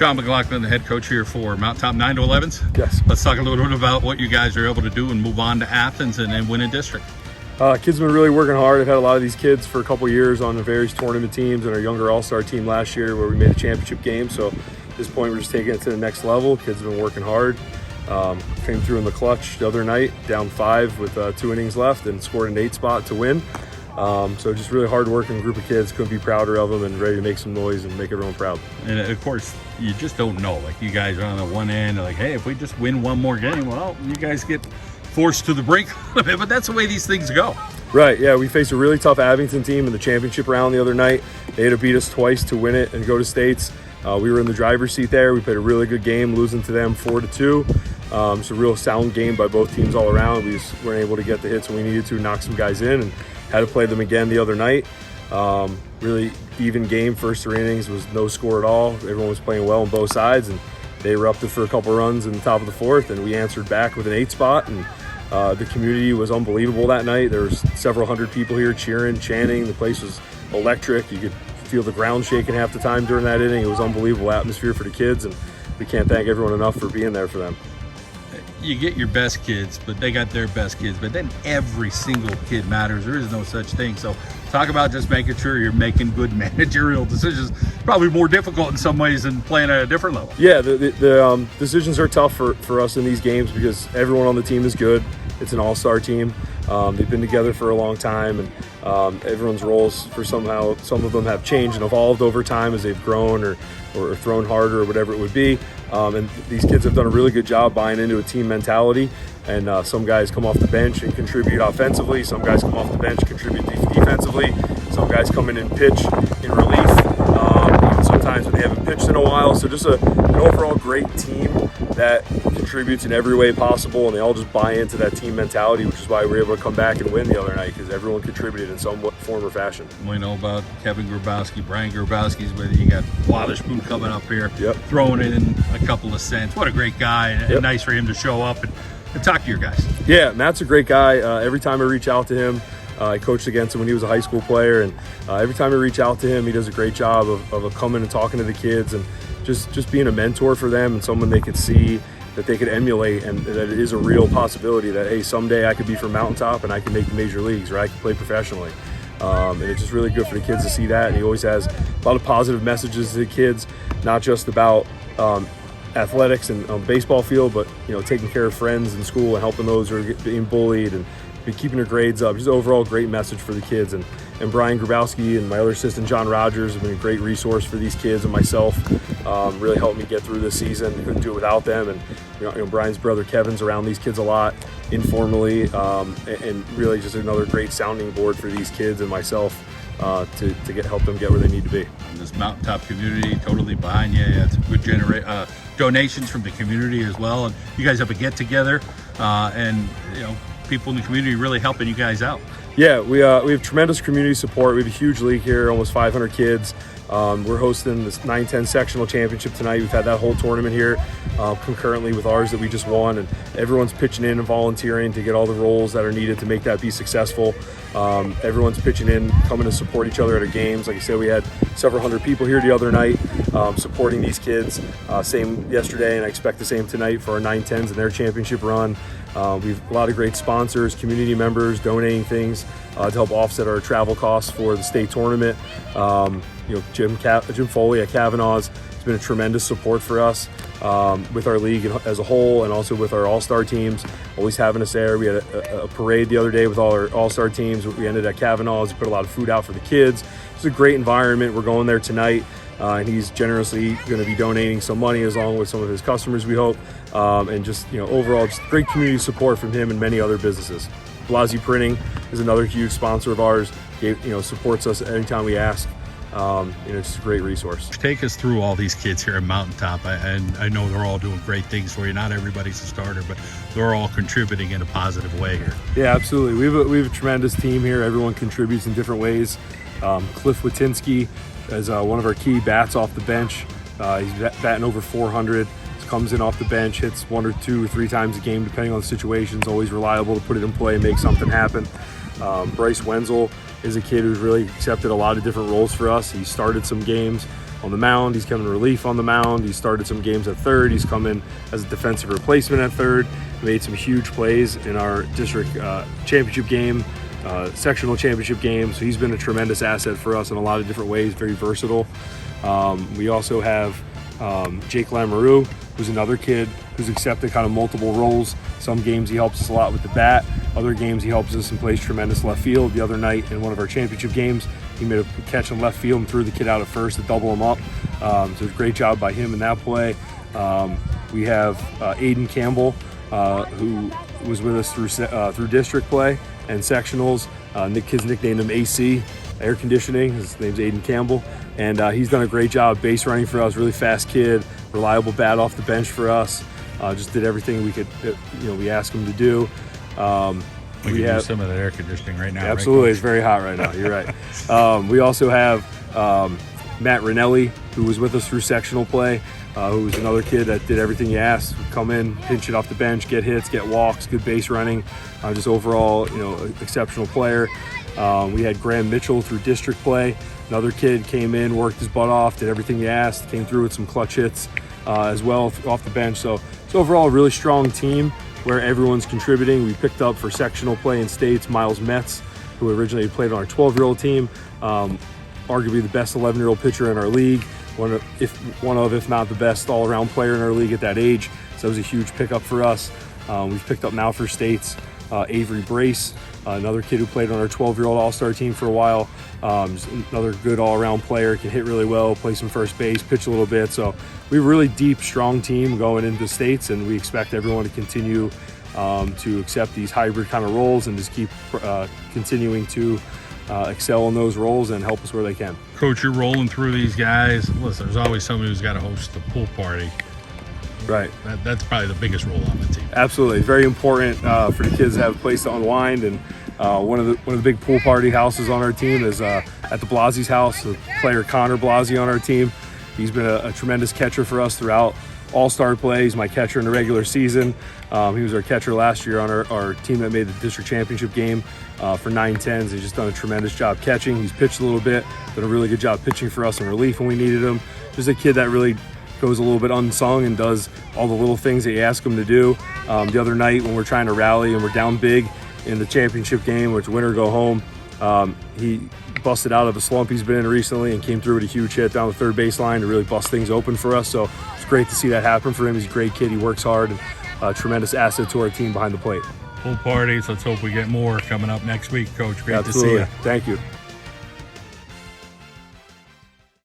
John McLaughlin, the head coach here for Mountaintop 9 to 11s. Yes. Let's talk a little bit about what you guys are able to do and move on to Athens and then win a district. Kids have been really working hard. I've had a lot of these kids for a couple years on the various tournament teams and our younger all-star team last year where we made a championship game. So at this point, we're just taking it to the next level. Kids have been working hard. Came through in the clutch the other night, down 5 with 2 innings left and scored an 8 spot to win. So just really hard-working group of kids. Couldn't be prouder of them and ready to make some noise and make everyone proud. And of course, you just don't know. Like, you guys are on the one end, like, hey, if we just win one more game, well, you guys get forced to the brink a little bit, but that's the way these things go. Right, yeah, we faced a really tough Abington team in the championship round the other night. They had to beat us twice to win it and go to states. We were in the driver's seat there. We played a really good game, losing to them 4-2. It's a real sound game by both teams all around. We just weren't able to get the hits when we needed to, knock some guys in, and had to play them again the other night. Really even game, first 3 innings was no score at all. Everyone was playing well on both sides, and they erupted for a couple runs in the top of the 4th, and we answered back with an 8 spot. And the community was unbelievable that night. There was several hundred people here cheering, chanting. The place was electric. You could feel the ground shaking half the time during that inning. It was unbelievable atmosphere for the kids, and we can't thank everyone enough for being there for them. You get your best kids, but they got their best kids, but then every single kid matters. There is no such thing. So talk about just making sure you're making good managerial decisions. Probably more difficult in some ways than playing at a different level. Yeah, the decisions are tough for us in these games because everyone on the team is good. It's an all-star team. They've been together for a long time, and everyone's roles some of them have changed and evolved over time as they've grown or thrown harder or whatever it would be. And these kids have done a really good job buying into a team mentality. And some guys come off the bench and contribute offensively. Some guys come off the bench, contribute defensively. Some guys come in and pitch in relief. Even sometimes when they haven't pitched in a while. So just an overall great team that contributes in every way possible, and they all just buy into that team mentality, which is why we were able to come back and win the other night, because everyone contributed in some form or fashion. We know about Kevin Grabowski, Brian Grabowski's with you. You got Waterspoon coming up here, Yep. throwing it in a couple of cents. What a great guy, and Yep. nice for him to show up and talk to your guys. Yeah, Matt's a great guy. Every time I reach out to him, I coached against him when he was a high school player, and every time I reach out to him, he does a great job of coming and talking to the kids and just being a mentor for them and someone they could see that they could emulate, and that it is a real possibility that, hey, someday I could be from Mountaintop and I can make the major leagues, or I can play professionally. And it's just really good for the kids to see that. And he always has a lot of positive messages to the kids, not just about athletics and on the baseball field, but taking care of friends in school and helping those who are being bullied and keeping their grades up. Just overall great message for the kids. And Brian Grabowski and my other assistant John Rogers have been a great resource for these kids and myself. Really helped me get through this season. Couldn't do it without them. And Brian's brother Kevin's around these kids a lot informally, and really just another great sounding board for these kids and myself to help them get where they need to be. This Mountaintop community totally behind you. It's a good donations from the community as well, and you guys have a get together, and people in the community really helping you guys out. Yeah, we have tremendous community support. We have a huge league here, almost 500 kids. We're hosting this 9-10 sectional championship tonight. We've had that whole tournament here concurrently with ours that we just won, and everyone's pitching in and volunteering to get all the roles that are needed to make that be successful. Everyone's pitching in, coming to support each other at our games. Like I said, we had several hundred people here the other night supporting these kids. Same yesterday, and I expect the same tonight for our 9-10s and their championship run. We've a lot of great sponsors, community members donating things to help offset our travel costs for the state tournament. Jim Foley at Kavanaugh's has been a tremendous support for us with our league as a whole, and also with our all-star teams, always having us there. We had a parade the other day with all our all-star teams. We ended at Kavanaugh's. We put a lot of food out for the kids. It's a great environment. We're going there tonight. And he's generously going to be donating some money along with some of his customers, we hope. And just, overall, just great community support from him and many other businesses. Blasey Printing is another huge sponsor of ours. Supports us anytime we ask. It's a great resource. Take us through all these kids here at Mountaintop. And I know they're all doing great things for you. Not everybody's a starter, but they're all contributing in a positive way here. Yeah, absolutely. We have a tremendous team here. Everyone contributes in different ways. Cliff Watinsky is one of our key bats off the bench. He's batting over 400. Comes in off the bench, hits 1 or 2 or 3 times a game, depending on the situations. Always reliable to put it in play and make something happen. Bryce Wenzel is a kid who's really accepted a lot of different roles for us. He started some games on the mound. He's come in relief on the mound. He started some games at third. He's come in as a defensive replacement at third. Made some huge plays in our district championship game, sectional championship game. So he's been a tremendous asset for us in a lot of different ways, very versatile. We also have Jake Lamoureux, who's another kid who's accepted kind of multiple roles. Some games he helps us a lot with the bat. Other games he helps us and plays tremendous left field. The other night in one of our championship games, he made a catch in left field and threw the kid out at first to double him up. So a great job by him in that play. We have Aiden Campbell, who was with us through district play and sectionals. Kids nicknamed him AC, air conditioning. His name's Aiden Campbell. And he's done a great job base running for us. Really fast kid, reliable bat off the bench for us. Just did everything we could, we asked him to do. We have do some of that air conditioning right now. Absolutely, right, it's very hot right now. You're right. We also have Matt Rinelli, who was with us through sectional play, who was another kid that did everything you asked. Would come in, pinch it off the bench, get hits, get walks, good base running. Just overall, exceptional player. We had Graham Mitchell through district play. Another kid came in, worked his butt off, did everything you asked, came through with some clutch hits as well off the bench. So it's overall a really strong team where everyone's contributing. We picked up for sectional play in states Miles Metz, who originally played on our 12-year-old team, arguably the best 11-year-old pitcher in our league, if not the best all-around player in our league at that age. So that was a huge pickup for us. We've picked up now for states Avery Brace, another kid who played on our 12-year-old all-star team for a while. Just another good all-around player, can hit really well, play some first base, pitch a little bit. So we have a really deep, strong team going into states, and we expect everyone to continue to accept these hybrid kind of roles and just keep continuing to excel in those roles and help us where they can. Coach, you're rolling through these guys. Listen, there's always somebody who's got to host the pool party. Right. That's probably the biggest role on the team. Absolutely. It's very important for the kids to have a place to unwind. And one of the big pool party houses on our team is at the Blasi's house. The player Connor Blasi on our team. He's been a tremendous catcher for us throughout all-star play. He's my catcher in the regular season. He was our catcher last year on our team that made the district championship game for 9-10s. He's just done a tremendous job catching. He's pitched a little bit, done a really good job pitching for us in relief when we needed him. Just a kid that really goes a little bit unsung and does all the little things that you ask him to do. The other night when we're trying to rally and we're down big in the championship game, which win or go home, he busted out of a slump he's been in recently and came through with a huge hit down the third baseline to really bust things open for us. So it's great to see that happen for him. He's a great kid. He works hard and a tremendous asset to our team behind the plate. Pool parties. Let's hope we get more coming up next week, Coach. Great Absolutely. to see you. Thank you.